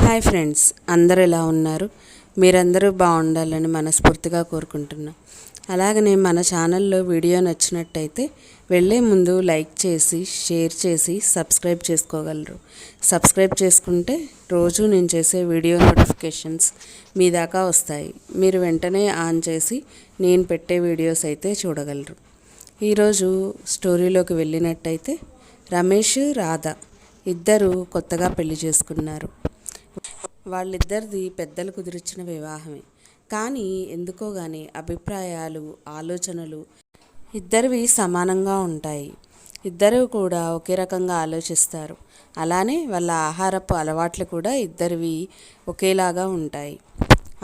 Hi friends, అందరూ ఎలా ఉన్నారు? మీరందరూ బాగుండాలని మనస్ఫూర్తిగా కోరుకుంటున్నాం. అలాగనే మన ఛానల్లో వీడియో నచ్చినట్టయితే వెళ్ళే ముందు లైక్ చేసి, షేర్ చేసి సబ్స్క్రైబ్ చేసుకోగలరు. సబ్స్క్రైబ్ చేసుకుంటే రోజు నేను చేసే వీడియో నోటిఫికేషన్స్ మీ దాకా వస్తాయి. మీరు వెంటనే ఆన్ చేసి నేను పెట్టే వీడియోస్ అయితే చూడగలరు. ఈరోజు స్టోరీలోకి వెళ్ళినట్టయితే రమేష్, రాధ ఇద్దరు కొత్తగా పెళ్లి చేసుకున్నారు. వాళ్ళిద్దరిది పెద్దలు కుదిరించిన వివాహమే. కానీ ఎందుకో కానీ అభిప్రాయాలు, ఆలోచనలు ఇద్దరివి సమానంగా ఉంటాయి. ఇద్దరు కూడా ఒకే రకంగా ఆలోచిస్తారు. అలానే వాళ్ళ ఆహారపు అలవాట్లు కూడా ఇద్దరివి ఒకేలాగా ఉంటాయి.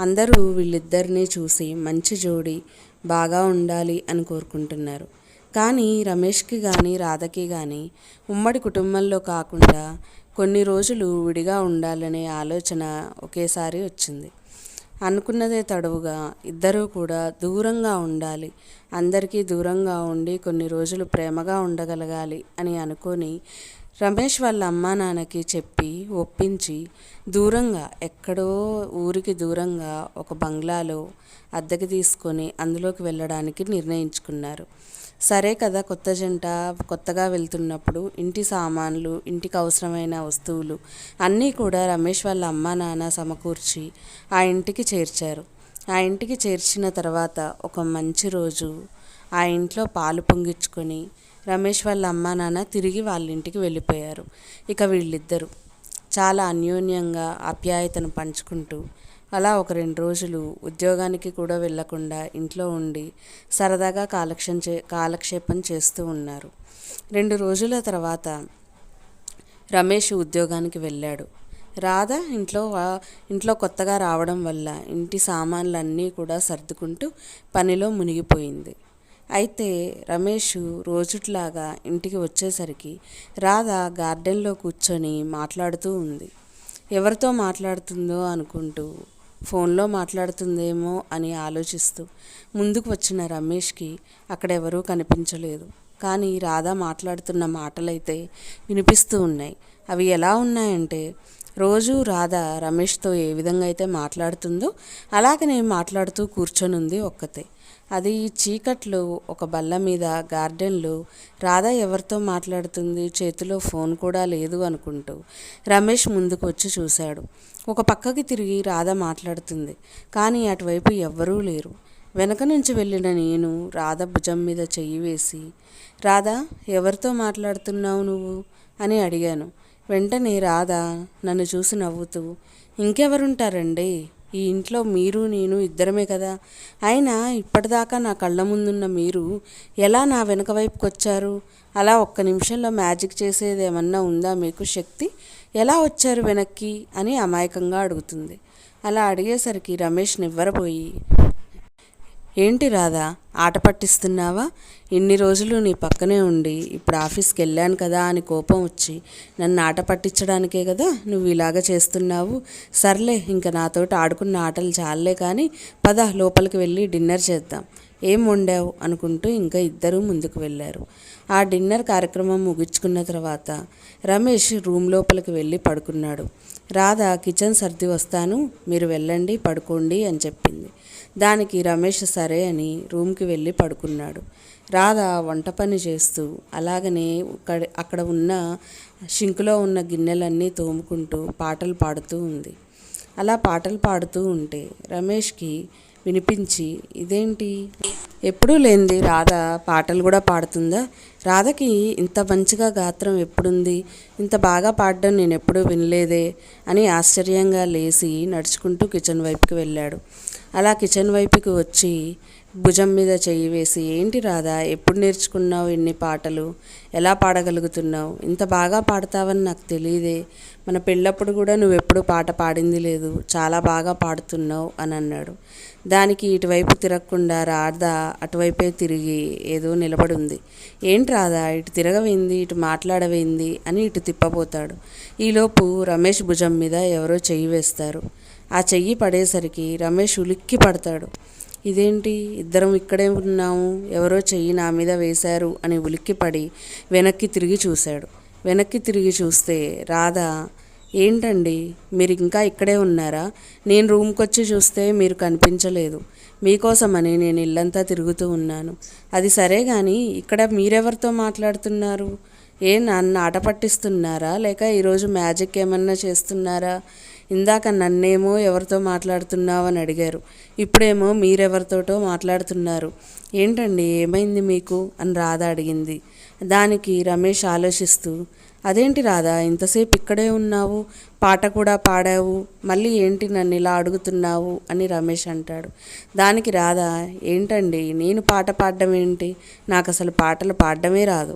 అందరూ వీళ్ళిద్దరినీ చూసి మంచి జోడి, బాగా ఉండాలి అని కోరుకుంటున్నారు. కానీ రమేష్కి కానీ రాధకి కానీ ఉమ్మడి కుటుంబంలో కాకుండా కొన్ని రోజులు విడిగా ఉండాలనే ఆలోచన ఒకేసారి వచ్చింది. అనుకున్నదే తడవుగా ఇద్దరూ కూడా దూరంగా ఉండాలి, అందరికీ దూరంగా ఉండి కొన్ని రోజులు ప్రేమగా ఉండగలగాలి అని అనుకొని రమేష్ వాళ్ళ అమ్మా నాన్నకి చెప్పి ఒప్పించి దూరంగా ఎక్కడో ఊరికి దూరంగా ఒక బంగ్లాలో అద్దెకి తీసుకొని అందులోకి వెళ్ళడానికి నిర్ణయించుకున్నారు. సరే కదా, కొత్త జంట కొత్తగా వెళ్తున్నప్పుడు ఇంటి సామాన్లు, ఇంటికి అవసరమైన వస్తువులు అన్నీ కూడా రమేష్ వాళ్ళ అమ్మా నాన్న సమకూర్చి ఆ ఇంటికి చేర్చారు. ఆ ఇంటికి చేర్చిన తర్వాత ఒక మంచి రోజు ఆ ఇంట్లో పాలు పొంగించుకొని రమేష్ వాళ్ళ అమ్మా నాన్న తిరిగి వాళ్ళ ఇంటికి వెళ్ళిపోయారు. ఇక వీళ్ళిద్దరూ చాలా అన్యోన్యంగా ఆప్యాయతను పంచుకుంటూ అలా ఒక 2 రోజులు ఉద్యోగానికి కూడా వెళ్ళకుండా ఇంట్లో ఉండి సరదాగా కాలక్షేపం చేస్తూ ఉన్నారు. 2 రోజుల తర్వాత రమేష్ ఉద్యోగానికి వెళ్ళాడు. రాధ ఇంట్లో కొత్తగా రావడం వల్ల ఇంటి సామాన్లన్నీ కూడా సర్దుకుంటూ పనిలో మునిగిపోయింది. అయితే రమేష్ రోజుట్లాగా ఇంటికి వచ్చేసరికి రాధ గార్డెన్లో కూర్చొని మాట్లాడుతూ ఉంది. ఎవరితో మాట్లాడుతుందో అనుకుంటూ ఫోన్లో మాట్లాడుతుందేమో అని ఆలోచిస్తూ ముందుకు వచ్చిన రమేష్కి అక్కడ ఎవరూ కనిపించలేదు. కానీ రాధ మాట్లాడుతున్న మాటలైతే వినిపిస్తూ ఉన్నాయి. అవి ఎలా ఉన్నాయంటే, రోజు రాధ రమేష్తో ఏ విధంగా అయితే మాట్లాడుతుందో అలాగనే మాట్లాడుతూ కూర్చొనుంది ఒక్కతే. అది చీకట్లో ఒక బల్ల మీద గార్డెన్లో రాధ ఎవరితో మాట్లాడుతుంది, చేతిలో ఫోన్ కూడా లేదు అనుకుంటూ రమేష్ ముందుకు వచ్చి చూశాడు. ఒక పక్కకి తిరిగి రాధ మాట్లాడుతుంది, కానీ అటువైపు ఎవ్వరూ లేరు. వెనక నుంచి వెళ్ళిన నేను రాధ భుజం మీద చెయ్యి వేసి, రాధ, ఎవరితో మాట్లాడుతున్నావు నువ్వు అని అడిగాను. వెంటనే రాధ నన్ను చూసి నవ్వుతూ, ఇంకెవరుంటారండి, ఈ ఇంట్లో మీరు నేను ఇద్దరమే కదా, అయినా ఇప్పటిదాకా నా కళ్ళ ముందున్న మీరు ఎలా నా వెనక వైపుకి వచ్చారు? అలా ఒక్క నిమిషంలో మ్యాజిక్ చేసేది ఏమన్నా ఉందా మీకు శక్తి? ఎలా వచ్చారు వెనక్కి అని అమాయకంగా అడుగుతుంది. అలా అడిగేసరికి రమేష్ నివ్వరపోయి, ఏంటి రాధా, ఆట పట్టిస్తున్నావా? ఇన్ని రోజులు నీ పక్కనే ఉండి ఇప్పుడు ఆఫీస్కి వెళ్ళాను కదా అని కోపం వచ్చి నన్ను ఆట పట్టించడానికే కదా నువ్వు ఇలాగ చేస్తున్నావు. సర్లే, ఇంకా నాతోటి ఆడుకున్న ఆటలు చాలే, కానీ పద లోపలికి వెళ్ళి డిన్నర్ చేద్దాం. ఏం వండావు అనుకుంటూ ఇంకా ఇద్దరూ ముందుకు వెళ్ళారు. ఆ డిన్నర్ కార్యక్రమం ముగించుకున్న తర్వాత రమేష్ రూమ్ లోపలికి వెళ్ళి పడుకున్నాడు. రాధ కిచెన్ సర్ది వస్తాను, మీరు వెళ్ళండి పడుకోండి అని చెప్పింది. దానికి రమేష్ సరే అని రూమ్కి వెళ్ళి పడుకున్నాడు. రాధ వంట పని చేస్తూ అలాగనే అక్కడ ఉన్న షింకులో ఉన్న గిన్నెలన్నీ తోముకుంటూ పాటలు పాడుతూ ఉంది. అలా పాటలు పాడుతూ ఉంటే రమేష్కి వినిపించి, ఇదేంటి ఎప్పుడూ లేనిది రాధ పాటలు కూడా పాడుతుందా? రాధకి ఇంత మంచిగా గాత్రం ఎప్పుడుంది? ఇంత బాగా పాడడం నేను ఎప్పుడూ వినలేదే అని ఆశ్చర్యంగా లేచి నడుచుకుంటూ కిచెన్ వైపుకి వెళ్ళాడు. అలా కిచెన్ వైపుకి వచ్చి భుజం మీద చెయ్యి వేసి, ఏంటి రాధా, ఎప్పుడు నేర్చుకున్నావు ఇన్ని పాటలు? ఎలా పాడగలుగుతున్నావు? ఇంత బాగా పాడతావని నాకు తెలియదే. మన పెళ్ళప్పుడు కూడా నువ్వెప్పుడు పాట పాడింది లేదు, చాలా బాగా పాడుతున్నావు అని అన్నాడు. దానికి ఇటువైపు తిరగకుండా రాధ అటువైపే తిరిగి ఏదో నిలబడింది. ఏంటి రాధా, ఇటు తిరగవేంది, ఇటు మాట్లాడవేంది అని ఇటు తిప్పబోతాడు. ఈలోపు రమేష్ భుజం మీద ఎవరో చెయ్యి వేస్తారు. ఆ చెయ్యి పడేసరికి రమేష్ ఉలిక్కి పడతాడు. ఇదేంటి, ఇద్దరం ఇక్కడే ఉన్నాము, ఎవరో చెయ్యి నా మీద వేశారు అని ఉలిక్కిపడి వెనక్కి తిరిగి చూశాడు. వెనక్కి తిరిగి చూస్తే రాధ ఏంటండి మీరు ఇంకా ఇక్కడే ఉన్నారా? నేను రూమ్కి వచ్చి చూస్తే మీరు కనిపించలేదు. మీకోసమని నేను ఇల్లంతా తిరుగుతూ ఉన్నాను. అది సరే కానీ ఇక్కడ మీరెవరితో మాట్లాడుతున్నారు? నన్ను ఆట పట్టిస్తున్నారా, లేక ఈరోజు మ్యాజిక్ ఏమన్నా చేస్తున్నారా? ఇందాక నన్నేమో ఎవరితో మాట్లాడుతున్నావు అని అడిగారు, ఇప్పుడేమో మీరెవరితోటో మాట్లాడుతున్నారు. ఏంటండి ఏమైంది మీకు అని రాధ అడిగింది. దానికి రమేష్ ఆలోచిస్తూ, అదేంటి రాధా ఇంతసేపు ఇక్కడే ఉన్నావు, పాట కూడా పాడావు, మళ్ళీ ఏంటి నన్ను ఇలా అడుగుతున్నావు అని రమేష్ అంటాడు. దానికి రాధ, ఏంటండి నేను పాట పాడడం ఏంటి, నాకు అసలు పాటలు పాడడమే రాదు.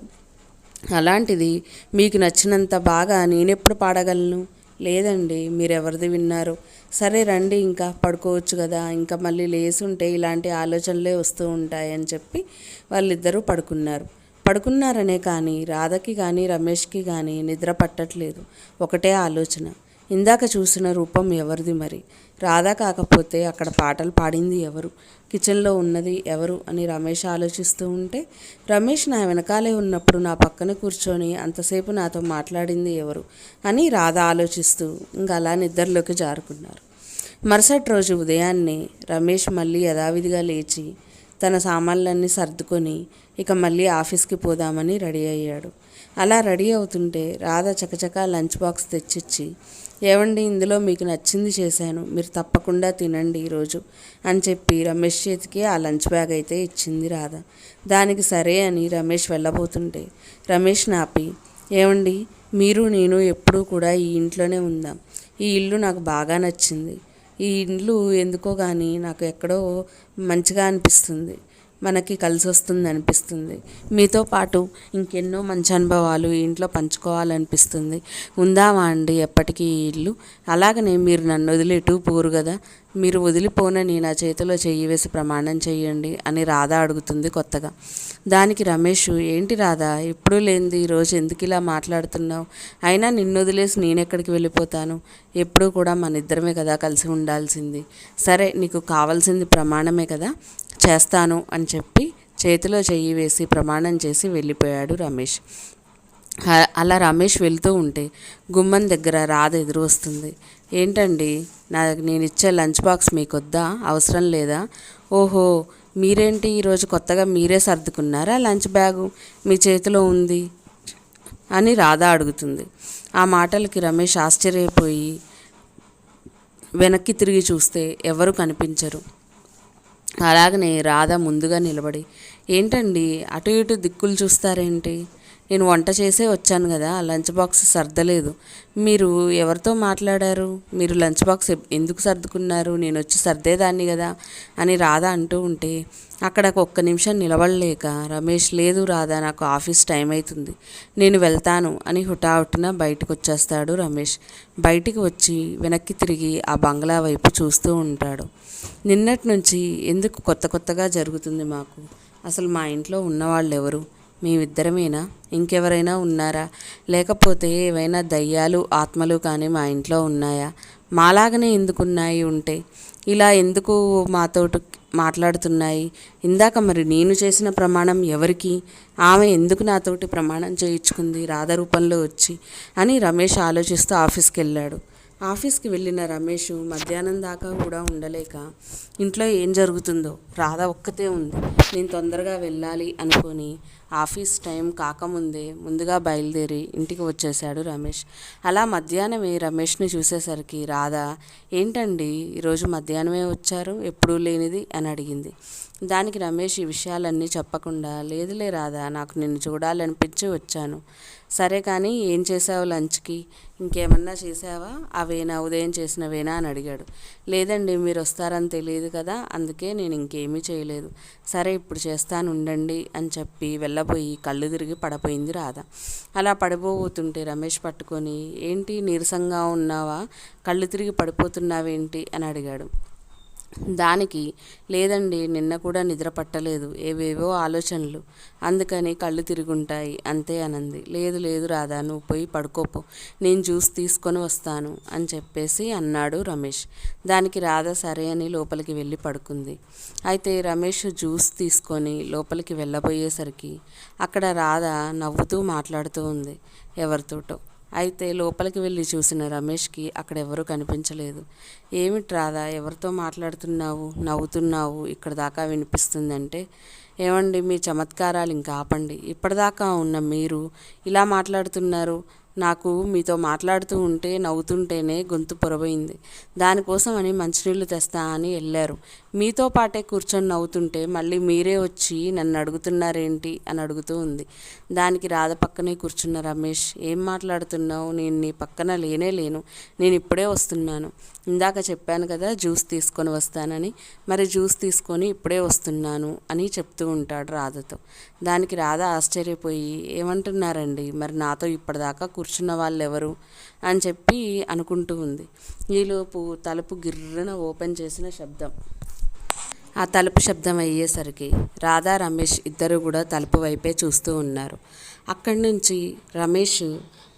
అలాంటిది మీకు నచ్చినంత బాగా నేనెప్పుడు పాడగలను? లేదండి మీరెవరిది విన్నారు? సరే రండి ఇంకా పడుకోవచ్చు కదా, ఇంకా మళ్ళీ లేసుంటే ఇలాంటి ఆలోచనలే వస్తూ ఉంటాయని చెప్పి వాళ్ళిద్దరూ పడుకున్నారనే కానీ రాధకి కానీ రమేష్కి కానీ నిద్ర పట్టట్లేదు. ఒకటే ఆలోచన, ఇందాక చూసిన రూపం ఎవరిది మరి? రాధ కాకపోతే అక్కడ పాటలు పాడింది ఎవరు, కిచెన్లో ఉన్నది ఎవరు అని రమేష్ ఆలోచిస్తూ ఉంటే, రమేష్ నా వెనకాలే ఉన్నప్పుడు నా పక్కన కూర్చొని అంతసేపు నాతో మాట్లాడింది ఎవరు అని రాధ ఆలోచిస్తూ ఇంకా అలా నిద్రలోకి జారుకున్నారు. మరుసటి రోజు ఉదయాన్నే రమేష్ మళ్ళీ యథావిధిగా లేచి తన సామాన్లన్నీ సర్దుకొని ఇక మళ్ళీ ఆఫీస్కి పోదామని రెడీ అయ్యాడు. అలా రెడీ అవుతుంటే రాధ చకచకా లంచ్ బాక్స్ తెచ్చిచ్చి, ఏవండి ఇందులో మీకు నచ్చింది చేశాను, మీరు తప్పకుండా తినండి ఈరోజు అని చెప్పి రమేష్ చేతికి ఆ లంచ్ బ్యాగ్ అయితే ఇచ్చింది రాధ. దానికి సరే అని రమేష్ వెళ్ళబోతుంటే రమేష్ నాపి, ఏవండి మీరు నేను ఎప్పుడూ కూడా ఈ ఇంట్లోనే ఉందాం. ఈ ఇల్లు నాకు బాగా నచ్చింది. ఈ ఇల్లు ఎందుకో కానీ నాకు ఎక్కడో మంచిగా అనిపిస్తుంది, మనకి కలిసి వస్తుంది అనిపిస్తుంది. మీతో పాటు ఇంకెన్నో మంచి అనుభవాలు ఈ ఇంట్లో పంచుకోవాలనిపిస్తుంది. ఉందామా అండి ఎప్పటికీ ఈ ఇల్లు? అలాగనే మీరు నన్ను వదిలేటు పోరు కదా, మీరు వదిలిపోనని నా చేతిలో చెయ్యి వేసి ప్రమాణం చెయ్యండి అని రాధ అడుగుతుంది కొత్తగా. దానికి రమేష్, ఏంటి రాధ ఎప్పుడూ లేనిది ఈరోజు ఎందుకు ఇలా మాట్లాడుతున్నావు? అయినా నిన్ను వదిలేసి నేనెక్కడికి వెళ్ళిపోతాను? ఎప్పుడూ కూడా మన ఇద్దరమే కదా కలిసి ఉండాల్సింది. సరే నీకు కావాల్సింది ప్రమాణమే కదా, చేస్తాను అని చెప్పి చేతిలో చెయ్యి వేసి ప్రమాణం చేసి వెళ్ళిపోయాడు రమేష్. అలా రమేష్ వెళ్తూ ఉంటే గుమ్మం దగ్గర రాధ ఎదురు వస్తుంది. ఏంటండి నేను ఇచ్చే లంచ్ బాక్స్ మీకు వద్దా, అవసరం లేదా? ఓహో మీరేంటి ఈరోజు కొత్తగా మీరే సర్దుకున్నారా లంచ్ బ్యాగు, మీ చేతిలో ఉంది అని రాధ అడుగుతుంది. ఆ మాటలకి రమేష్ ఆశ్చర్యపోయి వెనక్కి తిరిగి చూస్తే ఎవరు కనిపించరు. అలాగనే రాధ ముందుగా నిలబడి, ఏంటండి అటు ఇటు దిక్కులు చూస్తారేంటి? నేను వంట చేసే వచ్చాను కదా, లంచ్ బాక్స్ సర్దలేదు. మీరు ఎవరితో మాట్లాడారు? మీరు లంచ్ బాక్స్ ఎందుకు సర్దుకున్నారు? నేను వచ్చి సర్దేదాన్ని కదా అని రాధ అంటూ ఉంటే అక్కడ ఒక్క నిమిషం నిలబడలేక రమేష్, లేదు రాధ నాకు ఆఫీస్ టైం అవుతుంది, నేను వెళ్తాను అని హుటాహుటిన బయటకు వచ్చేస్తాడు రమేష్. బయటికి వచ్చి వెనక్కి తిరిగి ఆ బంగ్లా వైపు చూస్తూ ఉంటాడు. నిన్నటి నుంచి ఎందుకు కొత్తగా జరుగుతుంది మాకు? అసలు మా ఇంట్లో ఉన్నవాళ్ళు ఎవరు? మేమిద్దరమేనా? ఇంకెవరైనా ఉన్నారా? లేకపోతే ఏవైనా దయ్యాలు ఆత్మలు కానీ మా ఇంట్లో ఉన్నాయా? మాలాగనే ఎందుకున్నాయి? ఉంటే ఇలా ఎందుకు మాతోటి మాట్లాడుతున్నాయి? ఇందాక మరి నేను చేసిన ప్రమాణం ఎవరికి? ఆమె ఎందుకు నాతోటి ప్రమాణం చేయించుకుంది రాధ రూపంలో వచ్చి అని రమేష్ ఆలోచిస్తూ ఆఫీస్కి వెళ్ళాడు. ఆఫీస్కి వెళ్ళిన రమేష్ మధ్యాహ్నం దాకా కూడా ఉండలేక ఇంట్లో ఏం జరుగుతుందో రాధ ఒక్కతే ఉంది, నేను తొందరగా వెళ్ళాలి అనుకొని ఆఫీస్ టైం కాకముందే ముందుగా బయలుదేరి ఇంటికి వచ్చేశాడు రమేష్. అలా మధ్యాహ్నమే రమేష్ని చూసేసరికి రాధ, ఏంటండి ఈరోజు మధ్యాహ్నమే వచ్చారు, ఎప్పుడూ లేనిది అని అడిగింది. దానికి రమేష్ ఈ విషయాలన్నీ చెప్పకుండా, లేదులే రాధా నాకు నిన్ను చూడాలనిపించి వచ్చాను. సరే కానీ ఏం చేసావు లంచ్కి? ఇంకేమన్నా చేసావా? అవేనా ఉదయం చేసినవేనా అని అడిగాడు. లేదండి మీరు వస్తారని తెలియదు కదా, అందుకే నేను ఇంకేమీ చేయలేదు. సరే ఇప్పుడు చేస్తాను ఉండండి అని చెప్పి వెళ్ళబోయి కళ్ళు తిరిగి పడిపోయింది రాధ. అలా పడిపోతుంటే రమేష్ పట్టుకొని, ఏంటి నీరసంగా ఉన్నావా, కళ్ళు తిరిగి పడిపోతున్నావేంటి అని అడిగాడు. దానికి, లేదండి నిన్న కూడా నిద్ర పట్టలేదు, ఏవేవో ఆలోచనలు, అందుకని కళ్ళు తిరుగుంటాయి అంతే అనంది. లేదు రాధా నువ్వు పోయి పడుకోపో, నేను జ్యూస్ తీసుకొని వస్తాను అని చెప్పేసి అన్నాడు రమేష్. దానికి రాధ సరే అని లోపలికి వెళ్ళి పడుకుంది. అయితే రమేష్ జ్యూస్ తీసుకొని లోపలికి వెళ్ళబోయేసరికి అక్కడ రాధ నవ్వుతూ మాట్లాడుతూ ఉంది ఎవరితోటో. అయితే లోపలికి వెళ్ళి చూసిన రమేష్కి అక్కడ ఎవరూ కనిపించలేదు. ఏమిటి రాధా, ఎవరితో మాట్లాడుతున్నావు, నవ్వుతున్నావు, ఇక్కడ దాకా వినిపిస్తుందంటే, ఏమండి మీ చమత్కారాలు ఇంకా ఆపండి, ఇప్పటిదాకా ఉన్న మీరు ఇలా మాట్లాడుతున్నారు. నాకు మీతో మాట్లాడుతూ ఉంటే నవ్వుతుంటేనే గొంతు పొరబోయింది. దానికోసమని మంచినీళ్ళు తెస్తా అని వెళ్ళారు. మీతో పాటే కూర్చొని నవ్వుతుంటే మళ్ళీ మీరే వచ్చి నన్ను అడుగుతున్నారేంటి అని అడుగుతూ ఉంది. దానికి రాధ పక్కనే కూర్చున్న రమేష్, ఏం మాట్లాడుతున్నావు, నేను నీ పక్కన లేను, నేను ఇప్పుడే వస్తున్నాను. ఇందాక చెప్పాను కదా జ్యూస్ తీసుకొని వస్తానని, మరి జ్యూస్ తీసుకొని ఇప్పుడే వస్తున్నాను అని చెప్తూ ఉంటాడు రాధతో. దానికి రాధ ఆశ్చర్యపోయి, ఏమంటున్నారండి, మరి నాతో ఇప్పటిదాకా కూర్చున్న వాళ్ళు ఎవరు అని చెప్పి అనుకుంటూ ఉంది. ఈలోపు తలుపు గిర్రున ఓపెన్ చేసిన శబ్దం. ఆ తలుపు శబ్దం అయ్యేసరికి రాధా రమేష్ ఇద్దరు కూడా తలుపు వైపే చూస్తూ ఉన్నారు. అక్కడి నుంచి రమేష్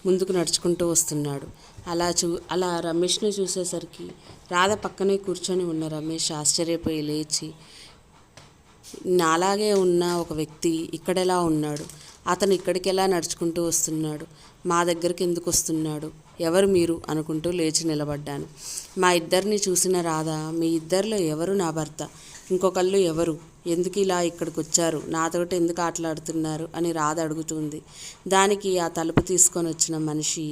ముందుకు నడుచుకుంటూ వస్తున్నాడు. అలా రమేష్ని చూసేసరికి రాధ పక్కనే కూర్చొని ఉన్న రమేష్ ఆశ్చర్యపోయి లేచి, నాలాగే ఉన్న ఒక వ్యక్తి ఇక్కడెలా ఉన్నాడు, అతను ఇక్కడికి ఎలా నడుచుకుంటూ వస్తున్నాడు, మా దగ్గరికి ఎందుకు వస్తున్నాడు, ఎవరు మీరు అనుకుంటూ లేచి నిలబడ్డాను. మా ఇద్దరిని చూసిన రాధ, మీ ఇద్దరిలో ఎవరు నా భర్త, ఇంకొకళ్ళు ఎవరు, ఎందుకు ఇలా ఇక్కడికి వచ్చారు, నాతోటి ఎందుకు ఆటలాడుతున్నారు అని రాధ అడుగుతుంది. దానికి ఆ తలుపు తీసుకొని వచ్చిన మనిషి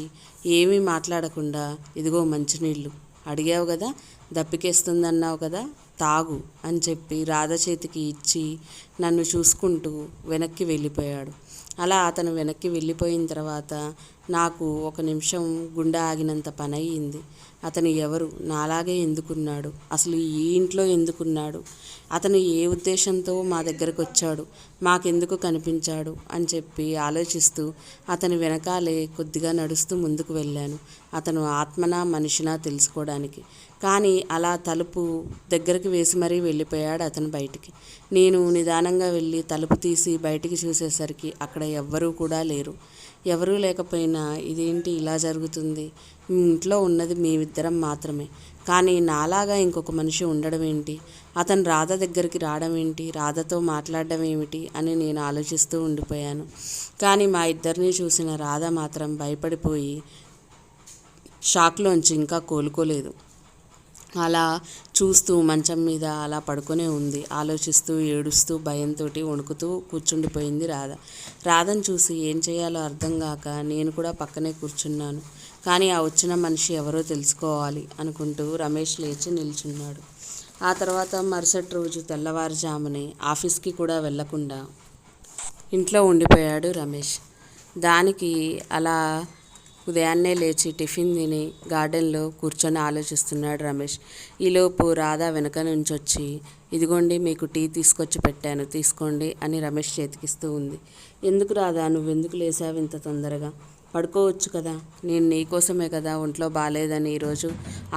ఏమీ మాట్లాడకుండా, ఇదిగో మంచినీళ్ళు, అడిగావు కదా, దప్పికేస్తుందన్నావు కదా, తాగు అని చెప్పి రాధ చేతికి ఇచ్చి నన్ను చూసుకుంటూ వెనక్కి వెళ్ళిపోయాడు. అలా అతను వెనక్కి వెళ్ళిపోయిన తర్వాత నాకు ఒక నిమిషం గుండె ఆగినంత పని అయ్యింది. అతను ఎవరు, నాలాగే ఎందుకున్నాడు, అసలు ఈ ఇంట్లో ఎందుకున్నాడు, అతను ఏ ఉద్దేశంతో మా దగ్గరకు వచ్చాడు, మాకెందుకు కనిపించాడు అని చెప్పి ఆలోచిస్తూ అతని వెనకాలే కొద్దిగా నడుస్తూ ముందుకు వెళ్ళాను, అతను ఆత్మనా మనిషినా తెలుసుకోవడానికి. కానీ అలా తలుపు దగ్గరికి వేసి మరీ వెళ్ళిపోయాడు అతను బయటికి. నేను నిదానంగా వెళ్ళి తలుపు తీసి బయటికి చూసేసరికి అక్కడ ఎవ్వరూ కూడా లేరు. ఎవరూ లేకపోయినా ఇదేంటి ఇలా జరుగుతుంది, ఇంట్లో ఉన్నది మేమిద్దరం మాత్రమే, కానీ నాలాగా ఇంకొక మనిషి ఉండడం ఏంటి, అతను రాధ దగ్గరికి రావడం ఏంటి, రాధతో మాట్లాడడం ఏమిటి అని నేను ఆలోచిస్తూ ఉండిపోయాను. కానీ మా ఇద్దరిని చూసిన రాధ మాత్రం భయపడిపోయి షాక్లోంచి ఇంకా కోలుకోలేదు. అలా చూస్తూ మంచం మీద అలా పడుకొనే ఉంది. ఆలోచిస్తూ ఏడుస్తూ భయంతో వణుకుతూ కూర్చుండిపోయింది రాధ. రాధను చూసి ఏం చేయాలో అర్థం కాక నేను కూడా పక్కనే కూర్చున్నాను. కానీ ఆ వచ్చిన మనిషి ఎవరో తెలుసుకోవాలి అనుకుంటూ రమేష్ లేచి నిల్చున్నాడు. ఆ తర్వాత మరుసటి రోజు తెల్లవారుజామునే ఆఫీస్కి కూడా వెళ్లకుండా ఇంట్లో ఉండిపోయాడు రమేష్. దానికి అలా ఉదయాన్నే లేచి టిఫిన్ తిని గార్డెన్లో కూర్చొని ఆలోచిస్తున్నాడు రమేష్. ఈలోపు రాధ వెనక నుంచి వచ్చి, ఇదిగోండి మీకు టీ తీసుకొచ్చి పెట్టాను, తీసుకోండి అని రమేష్ చేతికిస్తూ ఉంది. ఎందుకు రాధా, నువ్వెందుకు లేసావు ఇంత తొందరగా, పడుకోవచ్చు కదా, నేను నీకోసమే కదా ఒంట్లో బాగాలేదని ఈరోజు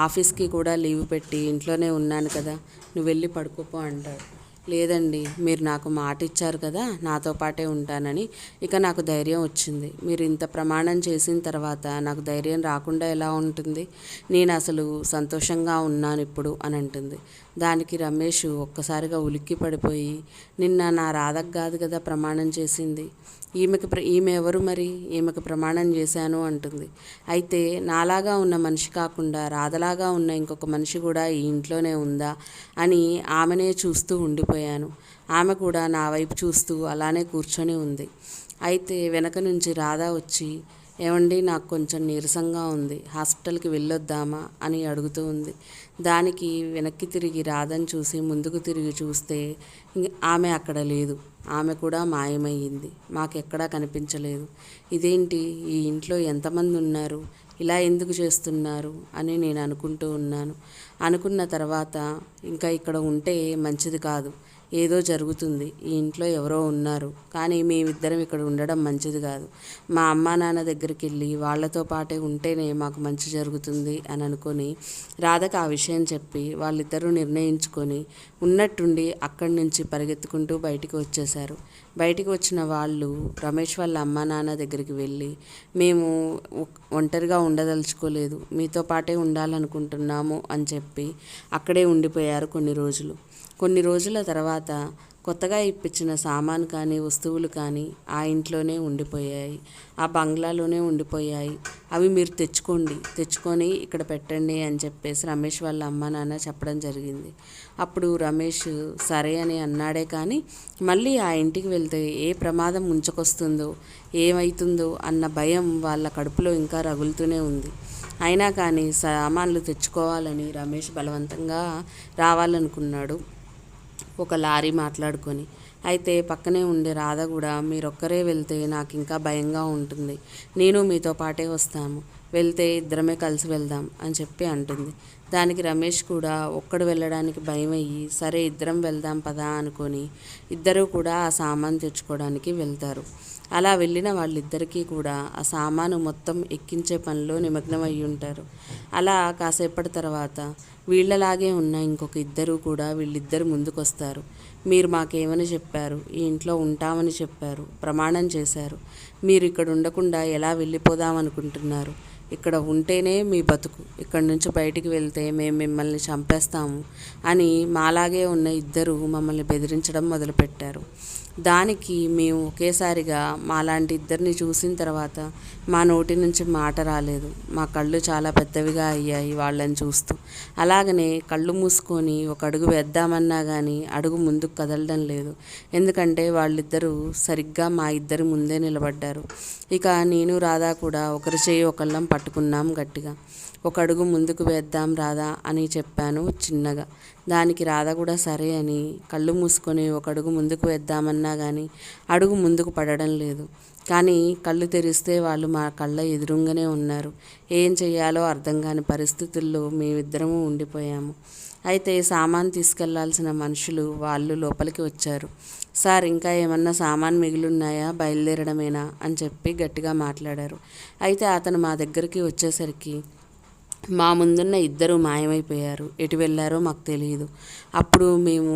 ఆఫీస్కి కూడా లీవ్ పెట్టి ఇంట్లోనే ఉన్నాను కదా, నువ్వు వెళ్ళి పడుకోపో అంటాడు. లేదండి, మీరు నాకు మాట ఇచ్చారు కదా నాతో పాటే ఉంటానని, ఇక నాకు ధైర్యం వచ్చింది. మీరు ఇంత ప్రమాణం చేసిన తర్వాత నాకు ధైర్యం రాకుండా ఎలా ఉంటుంది, నేను అసలు సంతోషంగా ఉన్నాను ఇప్పుడు అని అంటుంది. దానికి రమేష్ ఒక్కసారిగా ఉలిక్కి పడిపోయి, నిన్న నా రాధకు కాదు కదా ప్రమాణం చేసింది, ఈమె ఎవరు మరి, ఈమెకు ప్రమాణం చేశాను అంటుంది. అయితే నాలాగా ఉన్న మనిషి కాకుండా రాధలాగా ఉన్న ఇంకొక మనిషి కూడా ఈ ఇంట్లోనే ఉందా అని ఆమెనే చూస్తూ ఉండిపోయాను. ఆమె కూడా నా వైపు చూస్తూ అలానే కూర్చొని ఉంది. అయితే వెనక నుంచి రాధ వచ్చి, ఏమండి నాకు కొంచెం నీరసంగా ఉంది, హాస్పిటల్కి వెళ్ళొద్దామా అని అడుగుతూ ఉంది. దానికి వెనక్కి తిరిగి రాధను చూసి ముందుకు తిరిగి చూస్తే ఆమె అక్కడ లేదు. ఆమె కూడా మాయమయ్యింది, మాకెక్కడా కనిపించలేదు. ఇదేంటి, ఈ ఇంట్లో ఎంతమంది ఉన్నారు, ఇలా ఎందుకు చేస్తున్నారు అని నేను అనుకుంటూ ఉన్నాను. అనుకున్న తర్వాత ఇంకా ఇక్కడ ఉంటే మంచిది కాదు, ఏదో జరుగుతుంది, ఈ ఇంట్లో ఎవరో ఉన్నారు, కానీ మేమిద్దరం ఇక్కడ ఉండడం మంచిది కాదు, మా అమ్మా నాన్న దగ్గరికి వెళ్ళి వాళ్ళతో పాటే ఉంటేనే మాకు మంచి జరుగుతుంది అని అనుకొని రాధకు ఆ విషయం చెప్పి వాళ్ళిద్దరూ నిర్ణయించుకొని ఉన్నట్టుండి అక్కడి నుంచి పరిగెత్తుకుంటూ బయటికి వచ్చేశారు. బయటికి వచ్చిన వాళ్ళు రమేష్ వాళ్ళ అమ్మా నాన్న దగ్గరికి వెళ్ళి, మేము ఒంటరిగా ఉండదలుచుకోలేదు, మీతో పాటే ఉండాలనుకుంటున్నాము అని చెప్పి అక్కడే ఉండిపోయారు కొన్ని రోజులు. కొన్ని రోజుల తర్వాత కొత్తగా ఇప్పించిన సామాను కానీ వస్తువులు కానీ ఆ ఇంట్లోనే ఉండిపోయాయి, ఆ బంగ్లాలోనే ఉండిపోయాయి. అవి మీరు తెచ్చుకొని ఇక్కడ పెట్టండి అని చెప్పేసి రమేష్ వాళ్ళ అమ్మ నాన్న చెప్పడం జరిగింది. అప్పుడు రమేష్ సరే అని అన్నాడే కానీ మళ్ళీ ఆ ఇంటికి వెళ్తే ఏ ప్రమాదం ముంచుకొస్తుందో ఏమవుతుందో అన్న భయం వాళ్ళ కడుపులో ఇంకా రగులుతూనే ఉంది. అయినా కానీ సామాన్లు తెచ్చుకోవాలని రమేష్ బలవంతంగా రావాలనుకున్నాడు, ఒక లారీ మాట్లాడుకొని. అయితే పక్కనే ఉండే రాధ కూడా మీరొక్కరే వెళ్తే నాకు ఇంకా భయంగా ఉంటుంది, నేను మీతో పాటే వస్తాము, వెళ్తే ఇద్దరమే కలిసి వెళ్దాం అని చెప్పి అంటుంది. దానికి రమేష్ కూడా ఒక్కడు వెళ్ళడానికి భయమయ్యి సరే ఇద్దరం వెళ్దాం పదా అనుకొని ఇద్దరూ కూడా ఆ సామాను తెచ్చుకోవడానికి వెళ్తారు. అలా వెళ్ళిన వాళ్ళిద్దరికీ కూడా ఆ సామాను మొత్తం ఎక్కించే పనిలో నిమగ్నమై ఉంటారు. అలా కాసేపటి తర్వాత వీళ్ళలాగే ఉన్న ఇంకొక ఇద్దరు కూడా వీళ్ళిద్దరు ముందుకొస్తారు. మీరు మాకేమని చెప్పారు, ఈ ఇంట్లో ఉంటామని చెప్పారు, ప్రమాణం చేశారు, మీరు ఇక్కడ ఉండకుండా ఎలా వెళ్ళిపోదామనుకుంటున్నారు, ఇక్కడ ఉంటేనే మీ బతుకు, ఇక్కడి నుంచి బయటికి వెళ్తే మేము మిమ్మల్ని చంపేస్తాము అని మాలాగే ఉన్న ఇద్దరు మమ్మల్ని బెదిరించడం మొదలుపెట్టారు. దానికి మేము ఒకేసారిగా మాలాంటి ఇద్దరిని చూసిన తర్వాత మా నోటి నుంచి మాట రాలేదు, మా కళ్ళు చాలా పెద్దవిగా అయ్యాయి వాళ్ళని చూస్తూ. అలాగనే కళ్ళు మూసుకొని ఒక అడుగు వేద్దామన్నా కానీ అడుగు ముందుకు కదలడం లేదు, ఎందుకంటే వాళ్ళిద్దరూ సరిగ్గా మా ఇద్దరి ముందే నిలబడ్డారు. ఇక నేను రాధా కూడా ఒకరి చేయి ఒకళ్ళం పట్టుకున్నాం గట్టిగా. ఒక అడుగు ముందుకు వేద్దాం రాధా అని చెప్పాను చిన్నగా. దానికి రాధ కూడా సరే అని కళ్ళు మూసుకొని ఒక అడుగు ముందుకు వేద్దామన్నా కానీ అడుగు ముందుకు పడడం లేదు. కానీ కళ్ళు తెరిస్తే వాళ్ళు మా కళ్ళ ఎదురుగానే ఉన్నారు. ఏం చెయ్యాలో అర్థం కాని పరిస్థితుల్లో మేమిద్దరము ఉండిపోయాము. అయితే సామాన్ తీసుకెళ్లాల్సిన మనుషులు వాళ్ళు లోపలికి వచ్చారు. సార్ ఇంకా ఏమన్నా సామాన్ మిగిలిన్నాయా, బయలుదేరడమేనా అని చెప్పి గట్టిగా మాట్లాడారు. అయితే అతను మా దగ్గరికి వచ్చేసరికి మా ముందున్న ఇద్దరు మాయమైపోయారు, ఎటు వెళ్ళారో మాకు తెలియదు. అప్పుడు మేము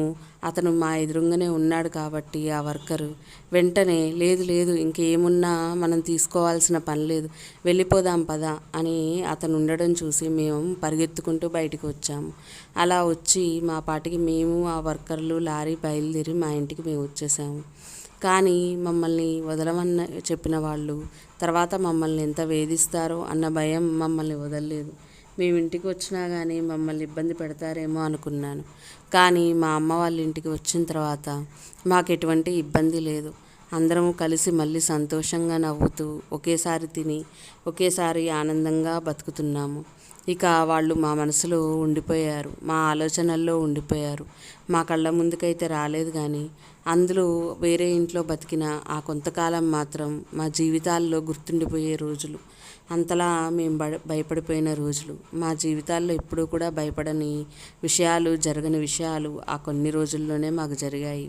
అతను మా ఎదురుగానే ఉన్నాడు కాబట్టి ఆ వర్కరు వెంటనే లేదు లేదు ఇంకేమున్నా మనం తీసుకోవాల్సిన పని లేదు, వెళ్ళిపోదాం పదా అని అతను ఉండడం చూసి మేము పరిగెత్తుకుంటూ బయటికి వచ్చాము. అలా వచ్చి మా పాటికి మేము ఆ వర్కర్లు లారీ బయలుదేరి మా ఇంటికి మేము వచ్చేసాము. కానీ మమ్మల్ని వదలమన్న చెప్పిన వాళ్ళు తర్వాత మమ్మల్ని ఎంత వేధిస్తారో అన్న భయం మమ్మల్ని వదలలేదు. మేము ఇంటికి వచ్చినా కానీ మమ్మల్ని ఇబ్బంది పెడతారేమో అనుకున్నాను. కానీ మా అమ్మ వాళ్ళ ఇంటికి వచ్చిన తర్వాత మాకు ఎటువంటి ఇబ్బంది లేదు. అందరము కలిసి మళ్ళీ సంతోషంగా నవ్వుతూ ఒకేసారి తిని ఒకేసారి ఆనందంగా బతుకుతున్నాము. ఇక వాళ్ళు మా మనసులో ఉండిపోయారు, మా ఆలోచనల్లో ఉండిపోయారు. మా కళ్ళ ముందుకైతే రాలేదు కానీ అందులో వేరే ఇంట్లో బతికిన ఆ కొంతకాలం మాత్రం మా జీవితాల్లో గుర్తుండిపోయే రోజులు. అంతలా మేము భయపడిపోయిన రోజులు. మా జీవితాల్లో ఎప్పుడూ కూడా భయపడని విషయాలు, జరగని విషయాలు ఆ కొన్ని రోజుల్లోనే మాకు జరిగాయి.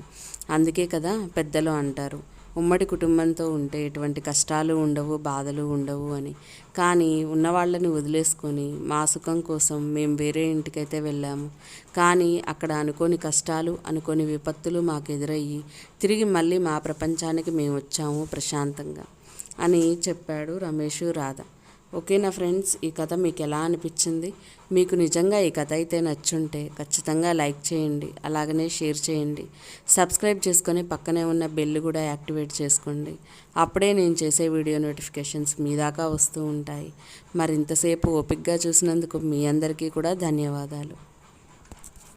అందుకే కదా పెద్దలు అంటారు, ఉమ్మడి కుటుంబంతో ఉంటే ఎటువంటి కష్టాలు ఉండవు, బాధలు ఉండవు అని. కానీ ఉన్నవాళ్ళని వదిలేసుకొని మా సుఖం కోసం మేము వేరే ఇంటికైతే వెళ్ళాము. కానీ అక్కడ అనుకోని కష్టాలు, అనుకోని విపత్తులు మాకు ఎదురయ్యి తిరిగి మళ్ళీ మా ప్రపంచానికి మేము వచ్చాము ప్రశాంతంగా అని చెప్పాడు రమేష్, రాధ. ఓకేనా ఫ్రెండ్స్, ఈ కథ మీకు ఎలా అనిపించింది? మీకు నిజంగా ఈ కథ అయితే నచ్చుంటే ఖచ్చితంగా లైక్ చేయండి, అలాగనే షేర్ చేయండి, సబ్స్క్రైబ్ చేసుకొని పక్కనే ఉన్న బెల్ కూడా యాక్టివేట్ చేసుకోండి. అప్పుడే నేను చేసే వీడియో నోటిఫికేషన్స్ మీ దాకా వస్తూ ఉంటాయి. మరి ఇంతసేపు ఓపికగా చూసినందుకు మీ అందరికీ కూడా ధన్యవాదాలు.